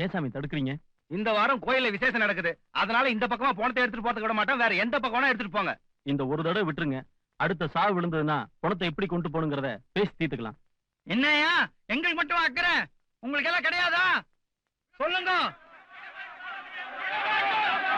ஏன் சாமி தடுக்கிறீங்க? இந்த வாரம் கோயில்ல விசேஷம் நடக்குது. அதனால இந்த பக்கமா பணத்தை எடுத்துட்டு போறதுக்கு விட மாட்டோம். வேற எந்த பக்கம் எடுத்துட்டு போங்க. இந்த ஒரு தடவை விட்டுருங்க. அடுத்த சாவு விழுந்ததுன்னா பணத்தை எப்படி கொண்டு போகணுங்கிறத பேசி தீர்த்துக்கலாம். என்னையா எங்களுக்கு மட்டும் அக்கறை, உங்களுக்கு எல்லாம் கிடையாதா? சொல்லுங்க.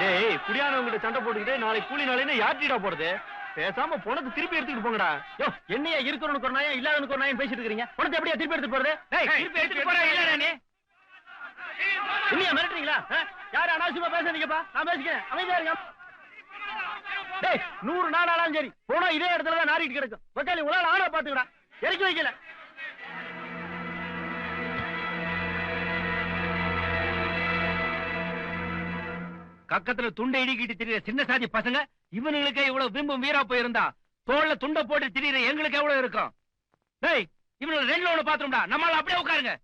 டேய், குடியானவங்கிட்ட சண்டை போட்டுக்கிட்டு நாளைக்கு கூலி நாளைன்னு யாத்திரா போறது. பேசாம பணத்தை திருப்பி எடுத்துட்டு போங்கடா. யோ, என்னையா இருக்கிறவனுக்கு ஒரு நாயா இல்லாதவனுக்கு ஒரு நாயம் பேசிட்டு இருக்கீங்க? பணத்தை எப்படியா திருப்பி எடுத்துட்டு போறது? திருப்பி எடுத்துட்டு போறேன். இல்ல நீ இல்லையா மிரட்டுறீங்களா? யாரும் அனாவசியமா பேசுறீங்கப்பா. நான் பேசிக்கிறேன், அமைதியா இருங்க. டேய், 100 நாள் ஆனாலும் சரி போனா இதே இடத்துலதான் நாரிட்டு கிடக்கும். வக்காலி உங்களால ஆனா பாத்துக்கடா, இறக்கி வைக்கல. கக்கத்துல துண்டை இடிக்கிட்டு திரியிற சின்ன சாதி பசங்க இவனுங்களுக்கே இவ்வளவு பிம்பம் வீரா போயிருந்தா தோல்ல துண்டை போட்டு திரியிற எங்களுக்கு எவ்வளவு இருக்கும்? டேய், இவனுக்கு 2 ஒண்ணு பாத்துரும்டா. நம்மளால அப்படியே உட்காருங்க.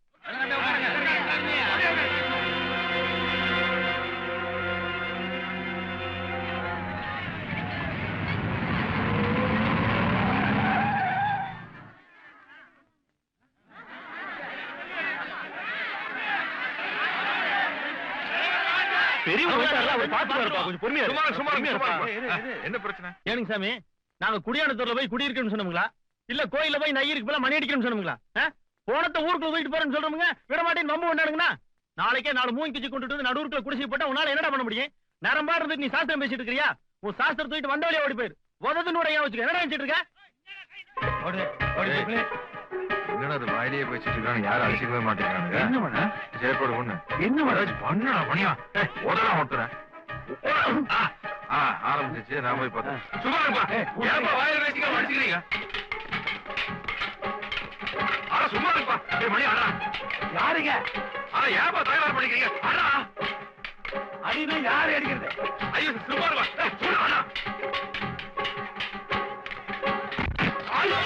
என்ன பிரச்சனை? ஏனுங்க சாமி, நாங்க குடியானத்தூர்ல போய் குடியிருக்கணும்னு சொன்னோங்களா, இல்ல கோயில போய் நையிருக்கு போல மணி அடிக்கணும்னு சொன்னோங்களா? போனத்தை ஊருக்குள்ள போயிட்டு போறேன்னு சொல்றோமுங்க. விட மாட்டேன்னு வம்பு கொண்டாடுங்கண்ணா. நாளைக்கே 4 மூங்கி குச்சி கொண்டுட்டு வந்து நடுவுக்குள்ள குடிசை போட்டா உன்னால என்னடா பண்ண முடியும்? நேரம்பா இருந்துட்டு நீ சாஸ்திரம் பேசிட்டு இருக்கிறியா? உன் சாஸ்திரம் தூக்கிட்டு வந்த வழியா ஓடி போயிரு. உததுன்னு வச்சுக்க. என்னடா நினைச்சிட்டு இருக்க? என்னடா அது வாயிலேயே பேசிட்டு இருக்காங்க, யாரும் அழிச்சிக்கவே மாட்டேங்கிறாங்க. என்ன பண்ண? செயற்பாடு ஒண்ணு என்ன பண்ணா பண்ணியா உதலாம் ஒட்டுறேன். ஆரம்பிச்சிச்சு. நான் போய் பார்த்தேன். சும்மா இருப்பா. ஏப்பா வாயில பேசிக்க அடிச்சுக்கிறீங்க? சும்மா இருப்பா. மணி ஆடா. யாருங்க? ஏப்பா தயார் பண்ணிக்கிறீங்க? ஆடா அடினா யாரு அடிக்கிறது? ஐயோ சும்மா இருப்பா. சொல்லுவாடா. ஐயோ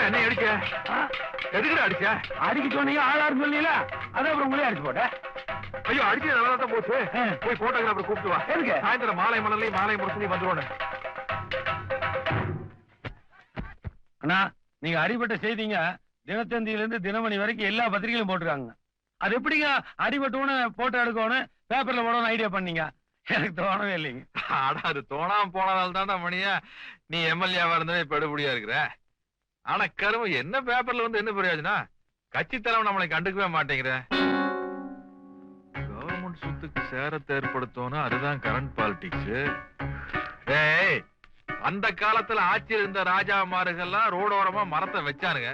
என்ன அடிச்ச? எதுக்குடா அடிச்ச? அடிக்க சொன்னீங்க, ஆளாரு சொல்லல. அதான் அப்புறம் உங்களே அடிச்சு போட்டேன். ஐயோ, அடிச்சு நல்லா தான் போச்சு. போய் போட்டோகிராஃபர் கூப்பிட்டு வா. எதுக்கு? சாயந்தரம் மாலை மணலையும் மாலை முடிச்சு வந்துருவோம். அண்ணா, நீங்க அடிபட்ட செய்திங்க தினத்தந்தியில இருந்து தினமணி வரைக்கும் எல்லா பத்திரிகையிலும் போட்டுருக்காங்க. அது எப்படிங்க அடிபட்டோன்னு போட்டோ எடுக்கணும் பேப்பர்ல போடணும் ஐடியா பண்ணீங்க? எனக்கு தோணவே இல்லைங்க. ஆனா அது தோணாம போனதால தான்டா மணியா நீ எம்எல்ஏவா இருந்தவே இப்ப எடுபடியா இருக்கிற. ஆனா கரும என்ன பேப்பர்ல வந்து என்ன பிரயோஜனம்? கட்சி தலைவன் நம்மளை கண்டுக்கவே மாட்டேங்கிற. கவர்மெண்ட் சொத்துக்கு சேரத்தை ஏற்படுத்தணும், அதுதான் கரண்ட் பாலிடிக்ஸ். ஏய், அந்த காலத்துல ஆட்சியில் இருந்த ராஜாமார்கள்லாம் ரோடோரமா மரத்தை வச்சானுங்க.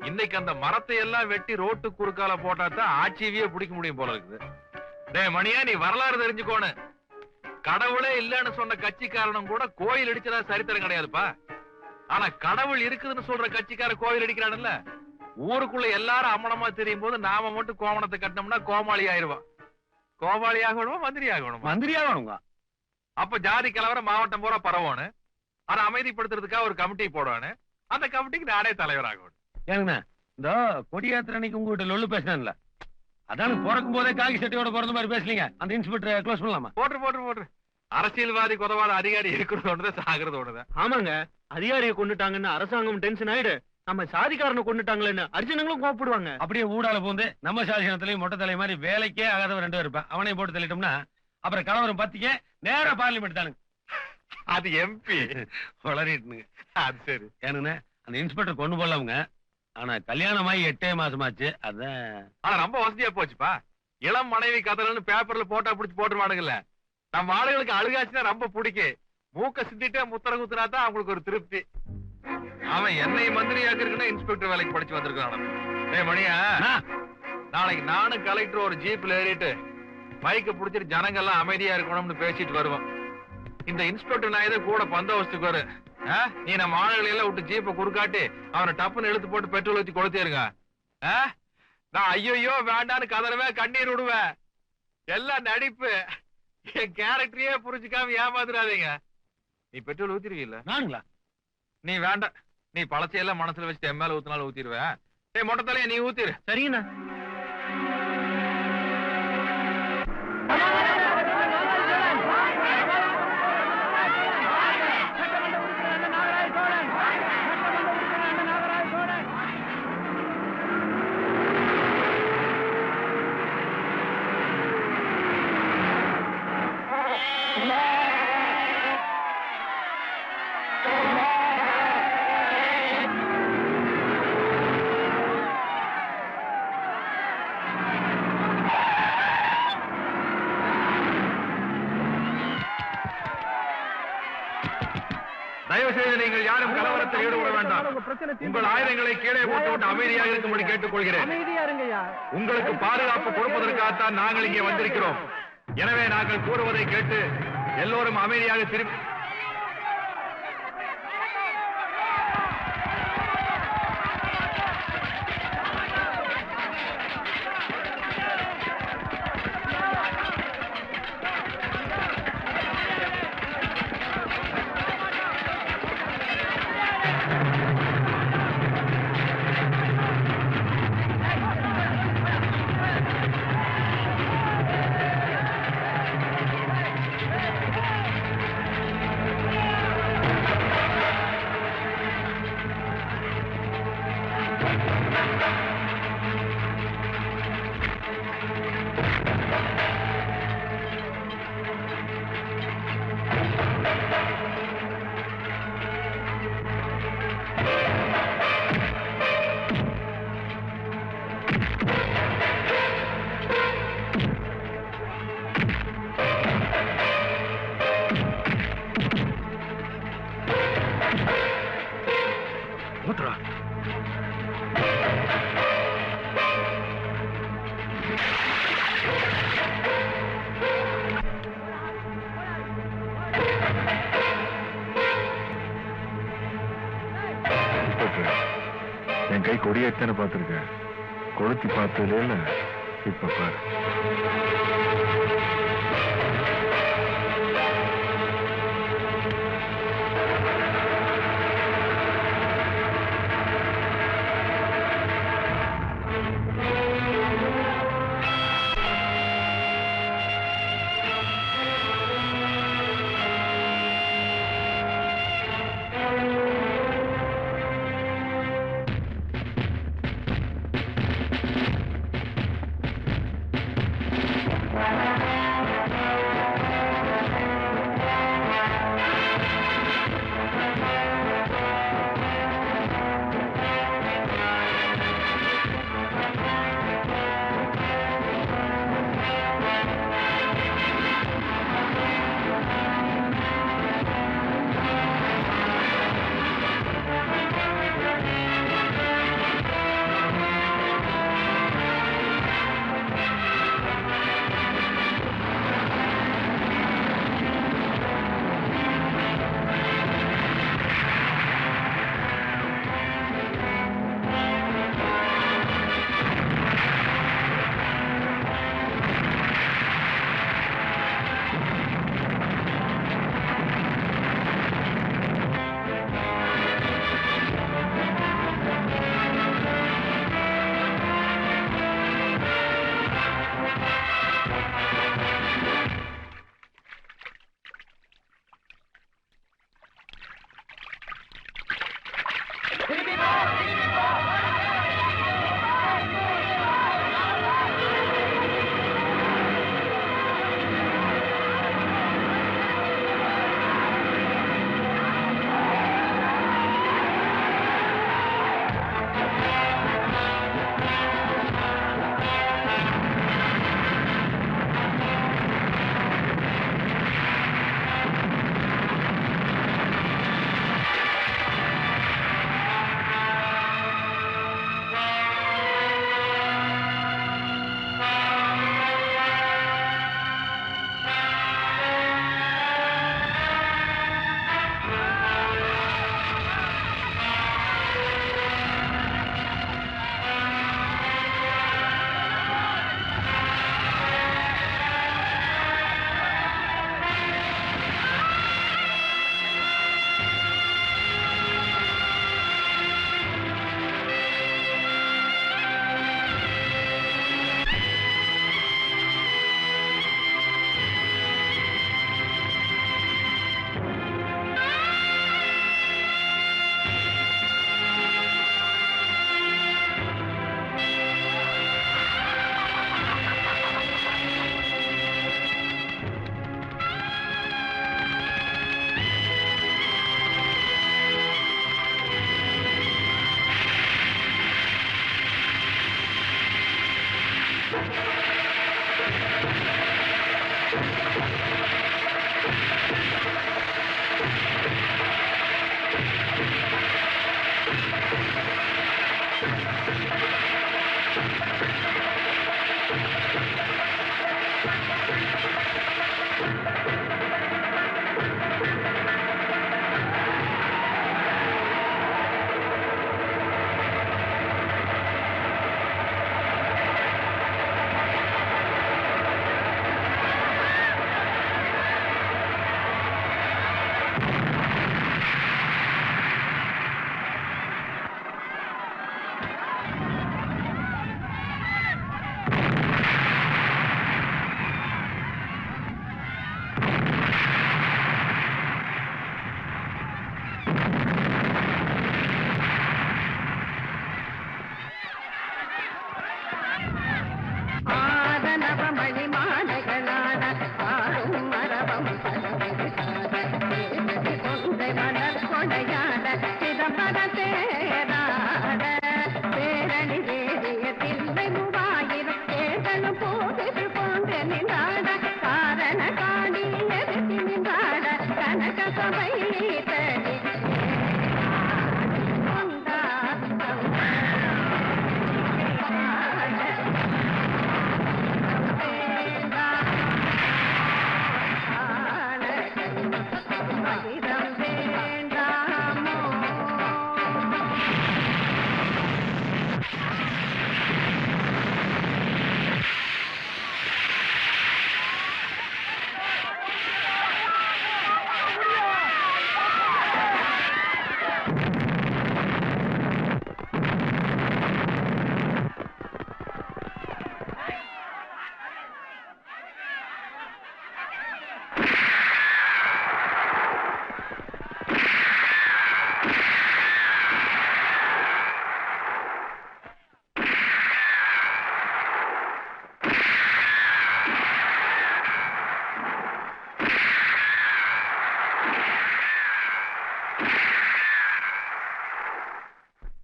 இன்னைக்கு அந்த மரத்தை எல்லாம் வெட்டி ரோட்டு குறுக்கால போட்டாதான் ஆட்சியவே பிடிக்க முடியும் போல இருக்குது. டேய் மணியா, நீ வரலாறு தெரிஞ்சுக்கோன்னு. கடவுளே இல்லன்னு சொன்ன கட்சிக்காரனும் கூட கோயில் அடிச்சதா சரித்திரம் கிடையாதுப்பா. ஆனா கடவுள் இருக்குதுன்னு சொல்ற கட்சிக்கார கோயில் அடிக்கிறான்ல. ஊருக்குள்ள எல்லாரும் அம்மனமா தெரியும் போது நாம மட்டும் கோமணத்தை கட்டினோம்னா கோமாளி ஆயிடுவான். கோமாளி ஆகணுமா மந்திரி ஆகணும்? மந்திரி ஆகணுங்க. அப்ப ஜாதி கலவரம் மாவட்டம் பூரா பரவானு. ஆனா அமைதிப்படுத்துறதுக்காக ஒரு கமிட்டி போடுவானு. அந்த கமிட்டிக்கு நானே தலைவர் ஆகணும். ஏங்கண்ணா, இந்த கொடியாத்திர அன்னைக்கு உங்ககிட்ட லொல்லு பேசினேன்ல, அதான் பிறக்கும் போதே காக்கி சட்டையோட பிறந்த மாதிரி பேசலீங்க. அந்த இன்ஸ்பெக்டர் க்ளோஸ் பண்ணலாமா? போட்டு அரசியல்வாதி உதவாத அதிகாரி இருக்கிறது ஒன்றுதான், சாகிறது ஒண்ணுதான். ஆமாங்க, அதிகாரியை கொண்டுட்டாங்கன்னு அரசாங்கம் டென்ஷன் ஆயிடு. நம்ம சாதிக்காரனை கொண்டுட்டாங்களேன்னு அர்ஜுனங்களும் கோப்பிடுவாங்க. அப்படியே ஊடால போந்து நம்ம சாதினத்திலையும் மொட்டை தலை மாதிரி வேலைக்கே ஆகாதவன் 2 பேர் இருப்பேன். அவனையும் போட்டு தள்ளிட்டோம்னா அப்புறம் கலவரம் பத்திக்க நேரா பார்லிமெண்ட் தானுங்க. அது எம்பி வளரிட்டுனுங்க. அது சரி. ஏனுங்க, அந்த இன்ஸ்பெக்டர் கொண்டு போடலாமுங்க. ஆனா கல்யாணமாயி 8 மாசமாச்சு. அதான். ஆனா ரொம்ப வசதியா போச்சுப்பா. இளம் மனைவி கதறன்னு பேப்பர்ல போட்டா பிடிச்சி போட்டுருவானுங்கல்ல. நம்ம ஆளுகளுக்கு அழுகாச்சுன்னா ரொம்ப பிடிக்கும். மூக்க சிந்திட்டே முத்திர குத்துனா தான் அவங்களுக்கு ஒரு திருப்தி. அவன் என்னை மந்திரி ஆக்கிருக்குன்னா இன்ஸ்பெக்டர் வேலைக்கு படிச்சு வந்திருக்கான். ஏய் மணியா, நாளைக்கு நானும் கலெக்டர் ஒரு ஜீப்ல ஏறிட்டு பைக்க புடிச்சிட்டு ஜனங்கள்லாம் அமைதியா இருக்கணும்னு பேசிட்டு வருவான். இந்த இன்ஸ்பெக்டர் நான் இதை கூட பந்தோபஸ்துக்கு வரு. நீ நம்ம ஆளுகளை எல்லாம் விட்டு ஜீப்பை குறுக்காட்டி அவனை டப்புன்னு இழுத்து போட்டு பெட்ரோல் ஊத்தி கொளுத்திருங்க. நான் ஐயோ வேண்டான்னு கதறவே கண்ணீர் விடுவேன். எல்லாம் நடிப்பு. என் கேரக்டரையே புரிஞ்சுக்காம ஏமாத்துறாதீங்க. நீ பெட்ரோல் ஊத்திருவீல்ல? நானுங்களா? நீ வேண்டாம். நீ பழசையெல்லாம் மனசுல வச்சுட்டு என் மேல ஊத்தினாலும் ஊத்திடுவேன். ஏய் மொட்டை தலைய நீ ஊத்திரு. சரிங்கண்ணா. யாரும் கலவரத்தில் ஈடுபட வேண்டாம். உங்கள் ஆயுதங்களை கீழே போட்டுவிட்டு அமைதியாக இருக்கும்படி கேட்டுக்கொள்கிறேன். உங்களுக்கு பாதுகாப்பு கொடுப்பதற்காகத்தான் நாங்கள் இங்கே வந்திருக்கிறோம். எனவே நாங்கள் கூறுவதை கேட்டு எல்லோரும் அமைதியாக திரும்பி என் கை கொடியேத்தான பார்த்திருக்கேன், கொளுத்தி பார்த்ததுல இல்ல இப்ப பாரு. Wow.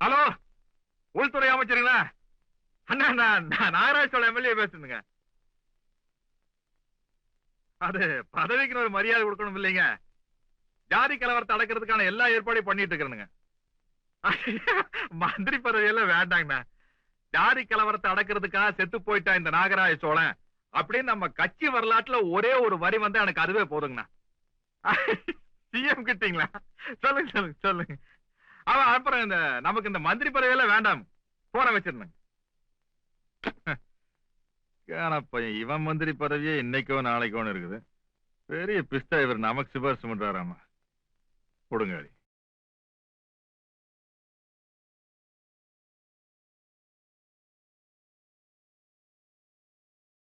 ஹலோ, உள்துறை அமைச்சருங்களா? அண்ணா, நான் நாகராஜ் சோழ எம்எல்ஏ பேசுங்க. அது பதவிக்கு ஒரு மரியாதை கொடுக்கணும் இல்லைங்க. ஜாதி கலவரத்தை அடக்கிறதுக்கான எல்லா ஏற்பாடையும் பண்ணிட்டு இருக்கிறேனுங்க. மந்திரி பதவியெல்லாம் வேண்டாங்கண்ணா. ஜாதி கலவரத்தை அடக்கிறதுக்காக செத்து போயிட்டா இந்த நாகராஜ சோழன் அப்படின்னு நம்ம கட்சி வரலாற்றுல ஒரே ஒரு வரி வந்து எனக்கு அதுவே போதுங்கண்ணா. சிஎம் கிட்டீங்களா? சொல்லுங்க சொல்லுங்க சொல்லுங்க. அவன் அப்புறம் இந்த நமக்கு இந்த மந்திரி பதவியெல்லாம் வேண்டாம், போற வச்சிருந்தேன். பையன் இவன் மந்திரி பதவியே இன்னைக்கோ நாளைக்கோன்னு இருக்குது. பெரிய பிஸ்தா இவர் நமக்கு சிபாரிசு பண்றாராமா. கொடுங்க.